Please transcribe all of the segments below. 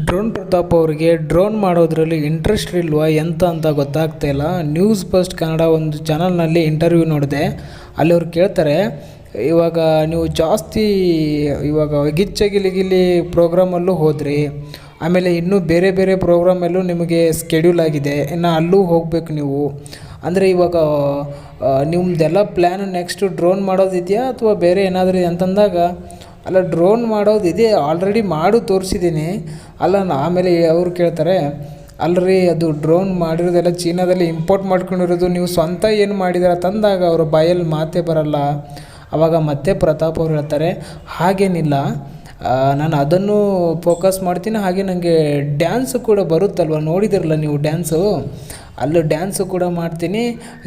Drone Pratap ಅವರಿಗೆ drone ಮಾಡೋದ್ರಲ್ಲಿ interest ಇಲ್ವಾ ಎಂತ ಅಂತ ಗೊತ್ತಾಗ್ತಾ ಇಲ್ಲ. ನ್ಯೂಸ್ ಫಸ್ಟ್ ಕನ್ನಡ ಒಂದು ಚಾನಲ್ನಲ್ಲಿ ಇಂಟರ್ವ್ಯೂ ನೋಡಿದೆ. ಅಲ್ಲಿ ಅವ್ರು ಕೇಳ್ತಾರೆ, ಇವಾಗ ನೀವು ಜಾಸ್ತಿ ಇವಾಗ ಗಿಚ್ಚಗಿಲಿಗಿಲಿ ಪ್ರೋಗ್ರಾಮಲ್ಲೂ ಹೋದ್ರಿ, ಆಮೇಲೆ ಇನ್ನೂ ಬೇರೆ ಬೇರೆ ಪ್ರೋಗ್ರಾಮಲ್ಲೂ ನಿಮಗೆ ಸ್ಕೆಡ್ಯೂಲ್ ಆಗಿದೆ, ಇನ್ನು ಅಲ್ಲೂ ಹೋಗಬೇಕು ನೀವು. ಅಂದರೆ ಇವಾಗ ನಿಮ್ಮದೆಲ್ಲ ಪ್ಲ್ಯಾನ್ ನೆಕ್ಸ್ಟು ಡ್ರೋನ್ ಮಾಡೋದಿದೆಯಾ ಅಥವಾ ಬೇರೆ ಏನಾದರೂ ಅಂತಂದಾಗ, ಅಲ್ಲ ಡ್ರೋನ್ ಮಾಡೋದಿದೆ, ಆಲ್ರೆಡಿ ಮಾಡು ತೋರಿಸಿದ್ದೀನಿ ಅಲ್ಲ. ಆಮೇಲೆ ಅವ್ರು ಕೇಳ್ತಾರೆ, ಅಲ್ರಿ ಅದು ಡ್ರೋನ್ ಮಾಡಿರೋದೆಲ್ಲ ಚೀನಾದಲ್ಲಿ ಇಂಪೋರ್ಟ್ ಮಾಡ್ಕೊಂಡಿರೋದು, ನೀವು ಸ್ವಂತ ಏನು ಮಾಡಿದಾರ ತಂದಾಗ ಅವ್ರ ಬಾಯಲ್ಲಿ ಮಾತೇ ಬರಲ್ಲ. ಆವಾಗ ಮತ್ತೆ ಪ್ರತಾಪ್ ಅವ್ರು ಹೇಳ್ತಾರೆ, ಹಾಗೇನಿಲ್ಲ, ನಾನು ಅದನ್ನು ಫೋಕಸ್ ಮಾಡ್ತೀನಿ, ಹಾಗೆ ನನಗೆ ಡ್ಯಾನ್ಸು ಕೂಡ ಬರುತ್ತಲ್ವ, ನೋಡಿದಿರಲ್ಲ ನೀವು ಡ್ಯಾನ್ಸು, ಅಲ್ಲೂ ಡ್ಯಾನ್ಸು ಕೂಡ ಮಾಡ್ತೀನಿ,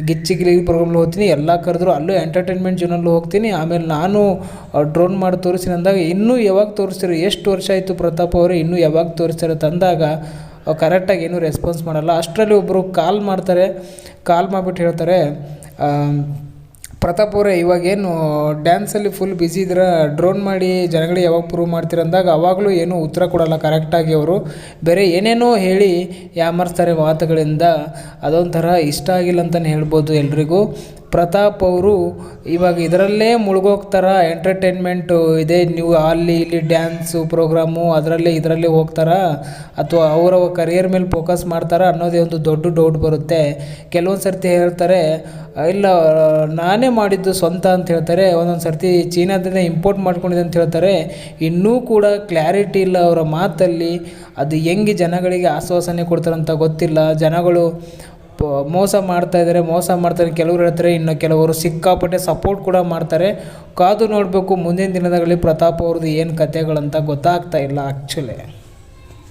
ಗಿಚ್ಚಿಗಿಲಿ ಪ್ರೋಗ್ರಾಮ್ಲು ಹೋಗ್ತೀನಿ, ಎಲ್ಲ ಕರೆದ್ರು ಅಲ್ಲೂ ಎಂಟರ್ಟೈನ್ಮೆಂಟ್ ಝೋನಲ್ಲೂ ಹೋಗ್ತೀನಿ. ಆಮೇಲೆ ನಾನು ಡ್ರೋನ್ ಮಾಡಿ ತೋರಿಸ್ತೀನಿ ಅಂದಾಗ, ಇನ್ನೂ ಯಾವಾಗ ತೋರಿಸ್ತೀರಿ, ಎಷ್ಟು ವರ್ಷ ಆಯಿತು ಪ್ರತಾಪ್ ಅವರೇ, ಇನ್ನೂ ಯಾವಾಗ ತೋರಿಸ್ತಾರೆ ತಂದಾಗ ಕರೆಕ್ಟಾಗಿ ಏನೂ ರೆಸ್ಪಾನ್ಸ್ ಮಾಡಲ್ಲ. ಅಷ್ಟರಲ್ಲಿ ಒಬ್ಬರು ಕಾಲ್ ಮಾಡಿಬಿಟ್ಟು ಹೇಳ್ತಾರೆ, ಪ್ರತಾಪ್ ಅವರೇ ಇವಾಗೇನು ಡ್ಯಾನ್ಸಲ್ಲಿ ಫುಲ್ ಬ್ಯುಸಿ ಇದ್ರೆ ಡ್ರೋನ್ ಮಾಡಿ ಜನಗಳಿಗೆ ಯಾವಾಗ ಪ್ರೂವ್ ಮಾಡ್ತೀರ ಅಂದಾಗ, ಅವಾಗಲೂ ಏನೂ ಉತ್ತರ ಕೊಡೋಲ್ಲ ಕರೆಕ್ಟಾಗಿ. ಅವರು ಬೇರೆ ಏನೇನೋ ಹೇಳಿ ಯಾಮರ್ಸ್ತಾರೆ ಮಾತುಗಳಿಂದ. ಅದೊಂಥರ ಇಷ್ಟ ಆಗಿಲ್ಲ ಅಂತಲೇ ಹೇಳ್ಬೋದು ಎಲ್ರಿಗೂ. ಪ್ರತಾಪ್ ಅವರು ಇವಾಗ ಇದರಲ್ಲೇ ಮುಳುಗೋಗ್ತಾರ, ಎಂಟರ್ಟೈನ್ಮೆಂಟು ಇದೆ, ನೀವು ಅಲ್ಲಿ ಇಲ್ಲಿ ಡ್ಯಾನ್ಸು ಪ್ರೋಗ್ರಾಮು ಅದರಲ್ಲೇ ಇದರಲ್ಲೇ ಹೋಗ್ತಾರ, ಅಥವಾ ಅವರ ಕರಿಯರ್ ಮೇಲೆ ಫೋಕಸ್ ಮಾಡ್ತಾರ ಅನ್ನೋದೇ ಒಂದು ದೊಡ್ಡ ಡೌಟ್ ಬರುತ್ತೆ. ಕೆಲವೊಂದು ಸರ್ತಿ ಹೇಳ್ತಾರೆ, ಇಲ್ಲ ನಾನೇ ಮಾಡಿದ್ದು ಸ್ವಂತ ಅಂತ ಹೇಳ್ತಾರೆ, ಒಂದೊಂದು ಸರ್ತಿ ಚೀನಾದಿಂದ ಇಂಪೋರ್ಟ್ ಮಾಡ್ಕೊಂಡಿದೆ ಅಂತ ಹೇಳ್ತಾರೆ. ಇನ್ನೂ ಕೂಡ ಕ್ಲಾರಿಟಿ ಇಲ್ಲ ಅವರ ಮಾತಲ್ಲಿ. ಅದು ಹೆಂಗೆ ಜನಗಳಿಗೆ ಆಶ್ವಾಸನೆ ಕೊಡ್ತಾರಂತ ಗೊತ್ತಿಲ್ಲ. ಜನಗಳು ಮೋಸ ಮಾಡ್ತಾರೆ ಕೆಲವರು ಹೇಳ್ತಾರೆ, ಇನ್ನು ಕೆಲವರು ಸಿಕ್ಕಾಪಟ್ಟೆ ಸಪೋರ್ಟ್ ಕೂಡ ಮಾಡ್ತಾರೆ. ಕಾದು ನೋಡಬೇಕು ಮುಂದಿನ ದಿನಗಳಲ್ಲಿ ಪ್ರತಾಪ್ ಅವ್ರದ್ದು ಏನು ಕಥೆಗಳಂತ ಗೊತ್ತಾಗ್ತಾ ಇಲ್ಲ ಆ್ಯಕ್ಚುಲಿ.